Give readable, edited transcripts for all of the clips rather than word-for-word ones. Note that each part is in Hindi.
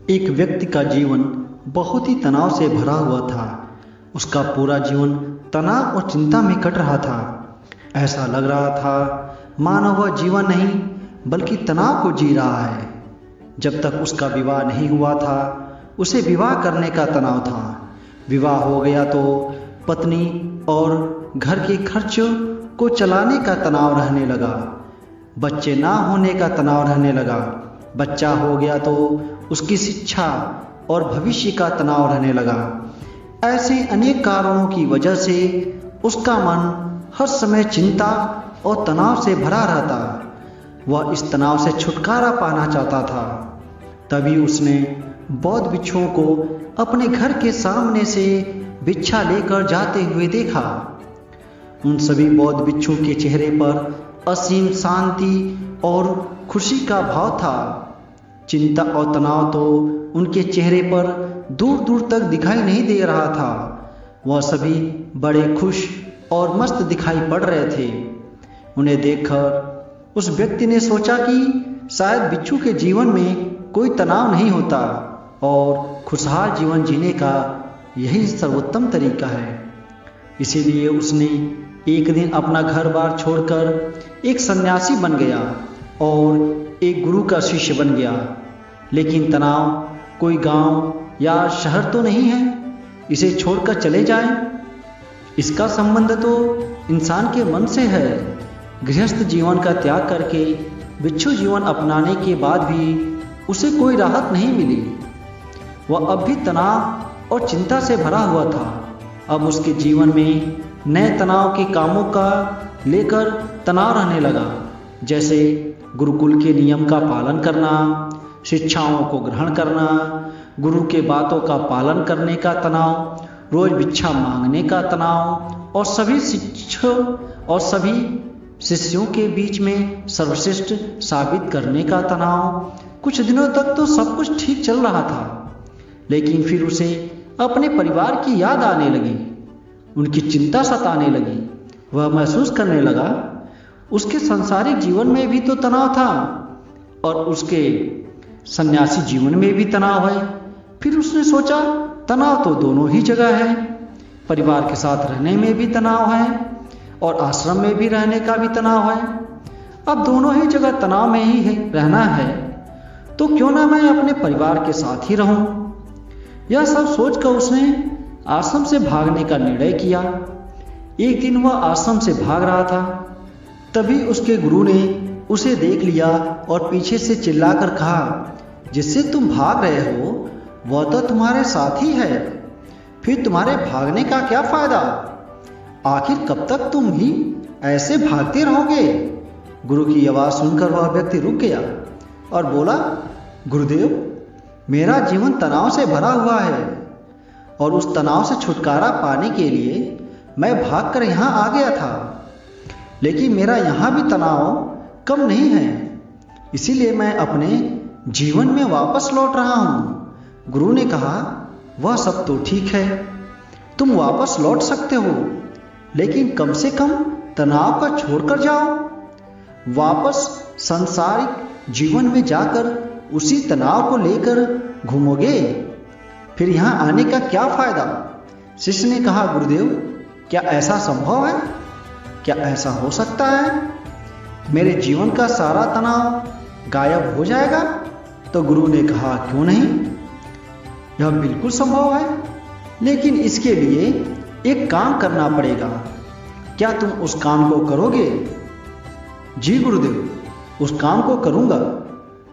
एक व्यक्ति का जीवन बहुत ही तनाव से भरा हुआ था। उसका पूरा जीवन तनाव और चिंता में कट रहा था। ऐसा लग रहा था मानो वह जीवन नहीं बल्कि तनाव को जी रहा है। जब तक उसका विवाह नहीं हुआ था उसे विवाह करने का तनाव था। विवाह हो गया तो पत्नी और घर के खर्च को चलाने का तनाव रहने लगा। बच्चे ना होने का तनाव रहने लगा। बच्चा हो गया तो उसकी शिक्षा और भविष्य का तनाव रहने लगा। ऐसे अनेक कारणों की वजह से उसका मन हर समय चिंता और तनाव से भरा रहता। वह इस तनाव से छुटकारा पाना चाहता था। तभी उसने बौद्ध भिक्षुओं को अपने घर के सामने से भिक्षा लेकर जाते हुए देखा। उन सभी बौद्ध भिक्षुओं के चेहरे पर असीम शांति और खुशी का भाव था। चिंता और तनाव तो उनके चेहरे पर दूर दूर तक दिखाई नहीं दे रहा था। वह सभी बड़े खुश और मस्त दिखाई पड़ रहे थे। उन्हें देखकर उस व्यक्ति ने सोचा कि शायद भिक्षु के जीवन में कोई तनाव नहीं होता और खुशहाल जीवन जीने का यही सर्वोत्तम तरीका है। इसीलिए उसने एक दिन अपना घर बार छोड़कर एक सन्यासी बन गया और एक गुरु का शिष्य बन गया। लेकिन तनाव कोई गांव या शहर तो नहीं है, इसे छोड़कर चले जाएं। इसका संबंध तो इंसान के मन से है। गृहस्थ जीवन का त्याग करके भिक्षु जीवन अपनाने के बाद भी उसे कोई राहत नहीं मिली। वह अब भी तनाव और चिंता से भरा हुआ था। अब उसके जीवन में नए तनाव के कामों का लेकर तनाव रहने लगा, जैसे गुरुकुल के नियम का पालन करना, शिक्षाओं को ग्रहण करना, गुरु के बातों का पालन करने का तनाव, रोज भिक्षा मांगने का तनाव और सभी शिष्यों के बीच में सर्वश्रेष्ठ साबित करने का तनाव। कुछ दिनों तक तो सब कुछ ठीक चल रहा था, लेकिन फिर उसे अपने परिवार की याद आने लगी। उनकी चिंता सताने लगी। वह महसूस करने लगा उसके सांसारिक जीवन में भी तो तनाव था और उसके सन्यासी जीवन में भी तनाव है। फिर उसने सोचा तनाव तो दोनों ही जगह है। परिवार के साथ रहने में भी तनाव है और आश्रम में भी रहने का भी तनाव है। अब दोनों ही जगह तनाव में ही रहना है तो क्यों ना मैं अपने परिवार के साथ ही रहूं। यह सब सोचकर उसने आश्रम से भागने का निर्णय किया। एक दिन वह आश्रम से भाग रहा था, तभी उसके गुरु ने उसे देख लिया और पीछे से चिल्लाकर कहा, जिससे तुम भाग रहे हो वह तो तुम्हारे साथ ही है, फिर तुम्हारे भागने का क्या फायदा? आखिर कब तक तुम ही ऐसे भागते रहोगे? गुरु की आवाज सुनकर वह व्यक्ति रुक गया और बोला, गुरुदेव, मेरा जीवन तनाव से भरा हुआ है और उस तनाव से छुटकारा पाने के लिए मैं भागकर यहाँ आ गया था, लेकिन मेरा यहाँ भी तनाव कम नहीं है, इसीलिए मैं अपने जीवन में वापस लौट रहा हूँ। गुरु ने कहा, वह सब तो ठीक है, तुम वापस लौट सकते हो, लेकिन कम से कम तनाव का छोड़कर जाओ। वापस सांसारिक जीवन में जाकर उसी तनाव को लेकर घूमोगे, फिर यहाँ आने का क्या फायदा? शिष्य ने कहा, गुरुदेव, क्या ऐसा संभव है? क्या ऐसा हो सकता है? मेरे जीवन का सारा तनाव गायब हो जाएगा? तो गुरु ने कहा, क्यों नहीं, यह बिल्कुल संभव है, लेकिन इसके लिए एक काम करना पड़ेगा। क्या तुम उस काम को करोगे? जी गुरुदेव, उस काम को करूंगा।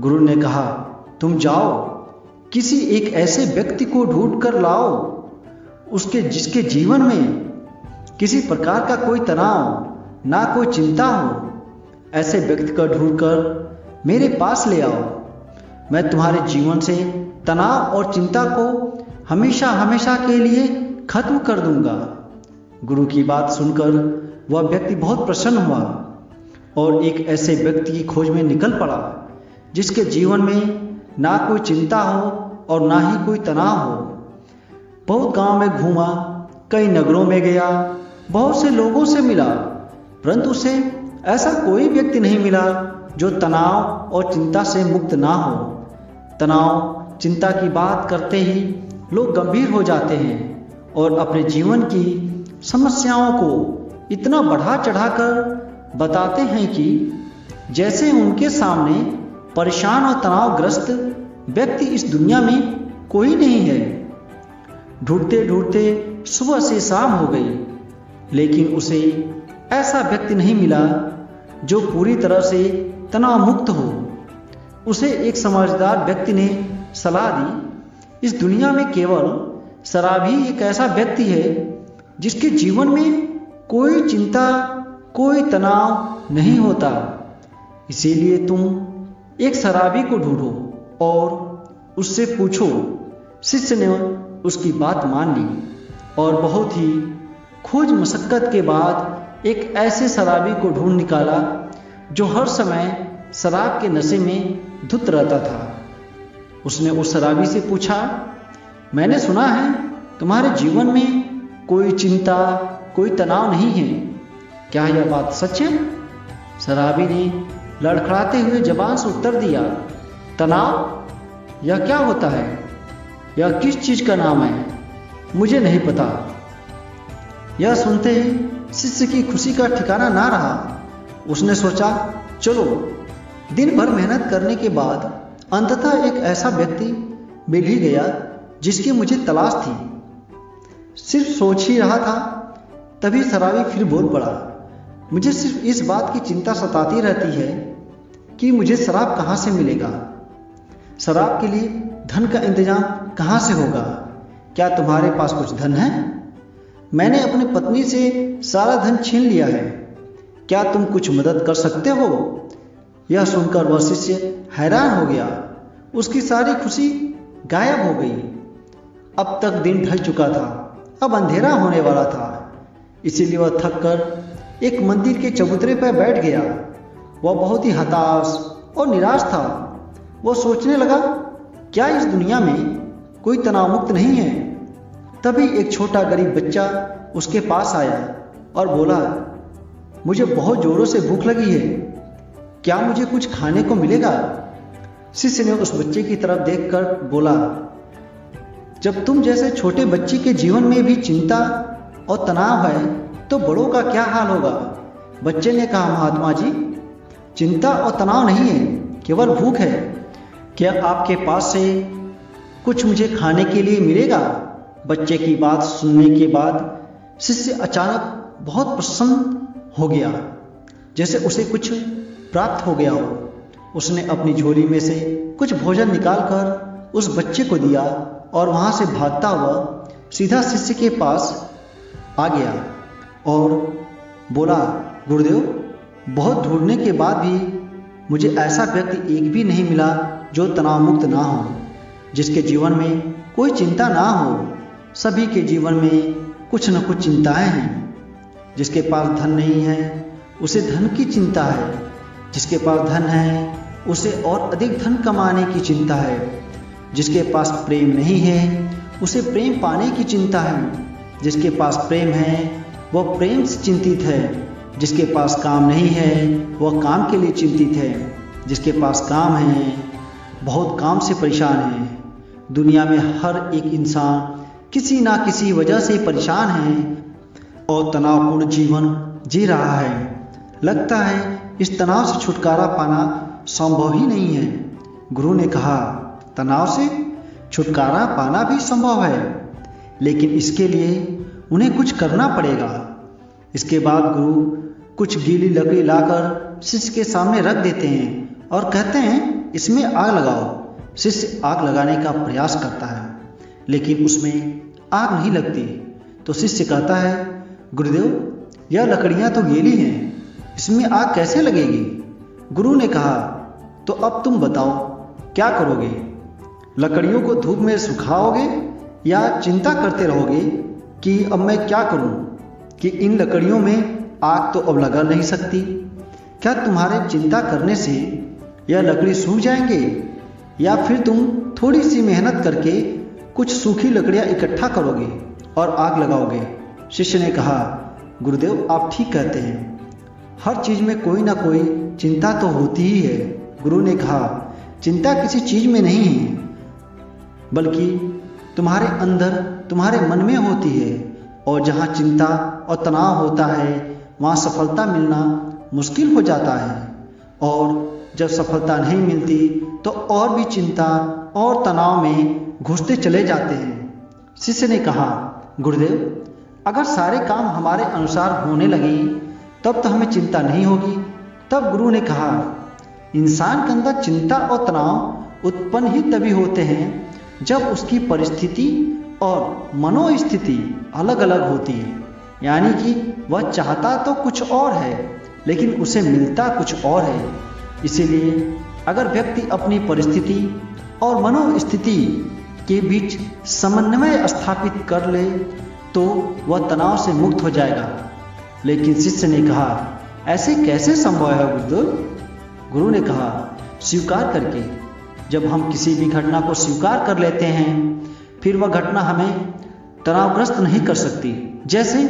गुरु ने कहा, तुम जाओ, किसी एक ऐसे व्यक्ति को ढूंढ कर लाओ जिसके जीवन में किसी प्रकार का कोई तनाव ना कोई चिंता हो। ऐसे व्यक्ति को ढूंढकर मेरे पास ले आओ। मैं तुम्हारे जीवन से तनाव और चिंता को हमेशा हमेशा के लिए खत्म कर दूंगा। गुरु की बात सुनकर वह व्यक्ति बहुत प्रसन्न हुआ और एक ऐसे व्यक्ति की खोज में निकल पड़ा जिसके जीवन में ना कोई चिंता हो और ना ही कोई तनाव हो। बहुत गांव में घूमा, कई नगरों में गया, बहुत से लोगों से मिला, परंतु उसे ऐसा कोई व्यक्ति नहीं मिला जो तनाव और चिंता से मुक्त ना हो। तनाव चिंता की बात करते ही लोग गंभीर हो जाते हैं और अपने जीवन की समस्याओं को इतना बढ़ा चढ़ाकर बताते हैं कि जैसे उनके सामने परेशान और तनावग्रस्त व्यक्ति इस दुनिया में कोई नहीं है। ढूंढते ढूंढते सुबह से शाम हो गई, लेकिन उसे ऐसा व्यक्ति नहीं मिला जो पूरी तरह से तनाव मुक्त हो। उसे एक समझदार व्यक्ति ने सलाह दी, इस दुनिया में केवल शराब ही एक ऐसा व्यक्ति है जिसके जीवन में कोई चिंता, कोई तनाव नहीं होता। इसीलिए तुम एक शराबी को ढूंढो और उससे पूछो। शिष्य ने उसकी बात मान ली और बहुत ही खोज मशक्कत के बाद एक ऐसे शराबी को ढूंढ निकाला जो हर समय शराब के नशे में धुत रहता था। उसने उस शराबी से पूछा, मैंने सुना है तुम्हारे जीवन में कोई चिंता, कोई तनाव नहीं है, क्या यह बात सच है? शराबी ने लड़खड़ाते हुए जबान से उत्तर दिया, तनाव? यह क्या होता है? यह किस चीज का नाम है? मुझे नहीं पता। यह सुनते ही शिष्य की खुशी का ठिकाना ना रहा। उसने सोचा, चलो दिन भर मेहनत करने के बाद अंततः एक ऐसा व्यक्ति मिल ही गया जिसकी मुझे तलाश थी। सिर्फ सोच ही रहा था, तभी शराबी फिर बोल पड़ा, मुझे सिर्फ इस बात की चिंता सताती रहती है कि मुझे शराब कहाँ से मिलेगा। शराब के लिए धन का इंतजाम कहाँ से होगा? क्या तुम्हारे पास कुछ धन है? मैंने अपनी पत्नी से सारा धन छीन लिया है, क्या तुम कुछ मदद कर सकते हो? यह सुनकर वह शिष्य हैरान हो गया। उसकी सारी खुशी गायब हो गई। अब तक दिन ढल चुका था, अब अंधेरा होने वाला था। इसीलिए वह थक कर एक मंदिर के चबूतरे पर बैठ गया। वह बहुत ही हताश और निराश था। वह सोचने लगा, क्या इस दुनिया में कोई तनाव मुक्त नहीं है? तभी एक छोटा गरीब बच्चा उसके पास आया और बोला, मुझे बहुत जोरों से भूख लगी है, क्या मुझे कुछ खाने को मिलेगा? शिष्य ने उस बच्चे की तरफ देखकर बोला, जब तुम जैसे छोटे बच्चे के जीवन में भी चिंता और तनाव है तो बड़ों का क्या हाल होगा? बच्चे ने कहा, महात्मा जी, चिंता और तनाव नहीं है, केवल भूख है। क्या आपके पास से कुछ मुझे खाने के लिए मिलेगा? बच्चे की बात सुनने के बाद शिष्य अचानक बहुत प्रसन्न हो गया, जैसे उसे कुछ प्राप्त हो गया हो। उसने अपनी झोली में से कुछ भोजन निकालकर उस बच्चे को दिया और वहां से भागता हुआ सीधा शिष्य के पास आ गया और बोला, गुरुदेव, बहुत ढूंढने के बाद भी मुझे ऐसा व्यक्ति एक भी नहीं मिला जो तनाव मुक्त ना हो, जिसके जीवन में कोई चिंता ना हो। सभी के जीवन में कुछ न कुछ चिंताएं हैं। जिसके पास धन नहीं है उसे धन की चिंता है, जिसके पास धन है उसे और अधिक धन कमाने की चिंता है, जिसके पास प्रेम नहीं है उसे प्रेम पाने की चिंता है, जिसके पास प्रेम है वह प्रेम से चिंतित है, जिसके पास काम नहीं है वह काम के लिए चिंतित है, जिसके पास काम है बहुत काम से परेशान है। दुनिया में हर एक इंसान किसी ना किसी वजह से परेशान है और तनावपूर्ण जीवन जी रहा है। लगता है इस तनाव से छुटकारा पाना संभव ही नहीं है। गुरु ने कहा, तनाव से छुटकारा पाना भी संभव है, लेकिन इसके लिए उन्हें कुछ करना पड़ेगा। इसके बाद गुरु कुछ गीली लकड़ी लाकर शिष्य के सामने रख देते हैं और कहते हैं, इसमें आग लगाओ। शिष्य आग लगाने का प्रयास करता है, लेकिन उसमें आग नहीं लगती। तो शिष्य कहता है, गुरुदेव, यह लकड़ियां तो गीली हैं, इसमें आग कैसे लगेगी? गुरु ने कहा, तो अब तुम बताओ क्या करोगे? लकड़ियों को धूप में सुखाओगे या चिंता करते रहोगे कि अब मैं क्या करूं कि इन लकड़ियों में आग तो अब लगा नहीं सकती? क्या तुम्हारे चिंता करने से यह लकड़ी सूख जाएंगे या फिर तुम थोड़ी सी मेहनत करके कुछ सूखी लकड़ियां इकट्ठा करोगे और आग लगाओगे? शिष्य ने कहा, गुरुदेव, आप ठीक कहते हैं, हर चीज में कोई ना कोई चिंता तो होती ही है। गुरु ने कहा, चिंता किसी चीज में नहीं है, बल्कि तुम्हारे अंदर, तुम्हारे मन में होती है। और जहाँ चिंता और तनाव होता है वहाँ सफलता मिलना मुश्किल हो जाता है। और जब सफलता नहीं मिलती तो और भी चिंता और तनाव में घुसते चले जाते हैं। शिष्य ने कहा, गुरुदेव, अगर सारे काम हमारे अनुसार होने लगे तब तो हमें चिंता नहीं होगी। तब गुरु ने कहा, इंसान के अंदर चिंता और तनाव उत्पन्न ही तभी होते हैं जब उसकी परिस्थिति और मनोस्थिति अलग अलग होती है। यानी कि वह चाहता तो कुछ और है लेकिन उसे मिलता कुछ और है। इसीलिए अगर व्यक्ति अपनी परिस्थिति और मनोस्थिति के बीच समन्वय स्थापित कर ले तो वह तनाव से मुक्त हो जाएगा। लेकिन शिष्य ने कहा, ऐसे कैसे संभव है गुरुदेव? गुरु ने कहा, स्वीकार करके। जब हम किसी भी घटना को स्वीकार कर लेते हैं फिर वह घटना हमें तनावग्रस्त नहीं कर सकती। जैसे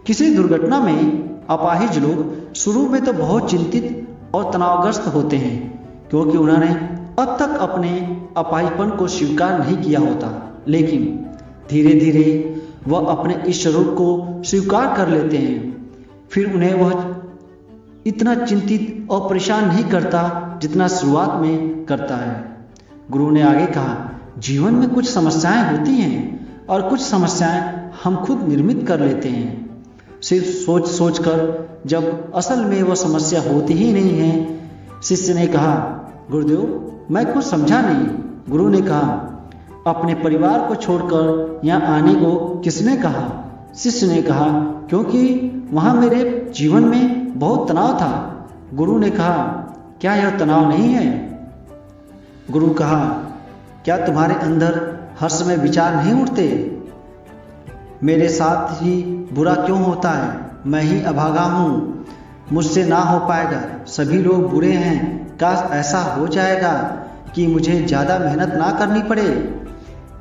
किसी दुर्घटना में अपाहिज लोग शुरू में तो बहुत चिंतित और तनावग्रस्त होते हैं क्योंकि उन्होंने अब तक अपने अपाहिजपन को स्वीकार नहीं किया होता। लेकिन धीरे धीरे वह अपने इस स्वरूप को स्वीकार कर लेते हैं, फिर उन्हें वह इतना चिंतित और परेशान नहीं करता जितना शुरुआत में करता है। गुरु ने आगे कहा, जीवन में कुछ समस्याएं होती हैं और कुछ समस्याएं हम खुद निर्मित कर लेते हैं सिर्फ सोच सोच कर, जब असल में वह समस्या होती ही नहीं है। शिष्य ने कहा, गुरुदेव, मैं कुछ समझा नहीं। गुरु ने कहा, अपने परिवार को छोड़कर यहाँ आने को किसने कहा? शिष्य ने कहा, क्योंकि वहाँ मेरे जीवन में बहुत तनाव था। गुरु ने कहा, क्या यह तनाव नहीं है? गुरु कहा, क्या तुम्हारे अंदर हर समय विचार नहीं उठते, मेरे साथ ही बुरा क्यों होता है, मैं ही अभागा हूँ, मुझसे ना हो पाएगा, सभी लोग बुरे हैं, काश ऐसा हो जाएगा कि मुझे ज़्यादा मेहनत ना करनी पड़े।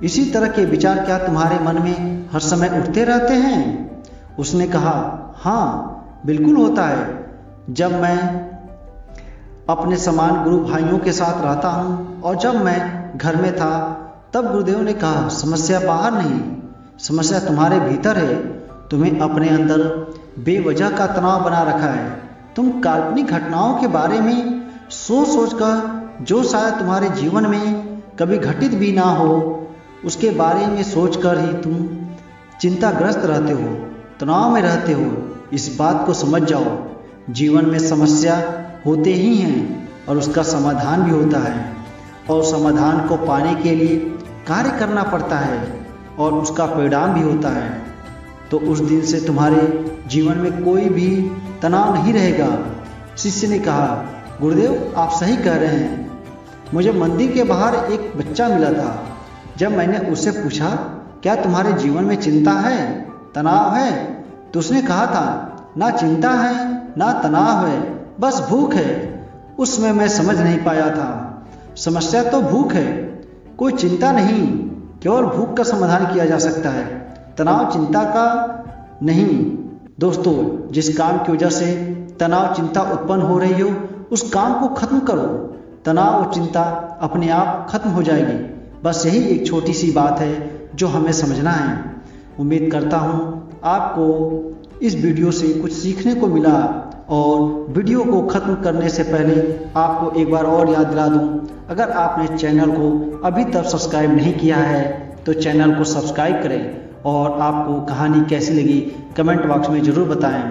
इसी तरह के विचार क्या तुम्हारे मन में हर समय उठते रहते हैं? उसने कहा, हाँ बिल्कुल होता है। जब मैं अपने समान गुरु भाइयों के साथ रहता हूँ और जब मैं घर में था तब गुरुदेव ने कहा, समस्या बाहर नहीं, समस्या तुम्हारे भीतर है। तुम्हें अपने अंदर बेवजह का तनाव बना रखा है। तुम काल्पनिक घटनाओं के बारे में सोच सोच कर, जो शायद तुम्हारे जीवन में कभी घटित भी ना हो, उसके बारे में सोचकर ही तुम चिंताग्रस्त रहते हो, तनाव में रहते हो। इस बात को समझ जाओ, जीवन में समस्या होते ही हैं और उसका समाधान भी होता है और समाधान को पाने के लिए कार्य करना पड़ता है और उसका परिणाम भी होता है। तो उस दिन से तुम्हारे जीवन में कोई भी तनाव नहीं रहेगा। शिष्य ने कहा, गुरुदेव आप सही कह रहे हैं। मुझे मंदिर के बाहर एक बच्चा मिला था। जब मैंने उससे पूछा, क्या तुम्हारे जीवन में चिंता है, तनाव है, तो उसने कहा था, ना चिंता है ना तनाव है, बस भूख है। उसमें मैं समझ नहीं पाया था, समस्या तो भूख है, कोई चिंता नहीं, केवल भूख का समाधान किया जा सकता है, तनाव चिंता का नहीं। दोस्तों, जिस काम की वजह से तनाव चिंता उत्पन्न हो रही हो उस काम को खत्म करो, तनाव और चिंता अपने आप खत्म हो जाएगी। बस यही एक छोटी सी बात है जो हमें समझना है। उम्मीद करता हूँ आपको इस वीडियो से कुछ सीखने को मिला और वीडियो को ख़त्म करने से पहले आपको एक बार और याद दिला दूं, अगर आपने चैनल को अभी तक सब्सक्राइब नहीं किया है तो चैनल को सब्सक्राइब करें और आपको कहानी कैसी लगी कमेंट बॉक्स में ज़रूर बताएं।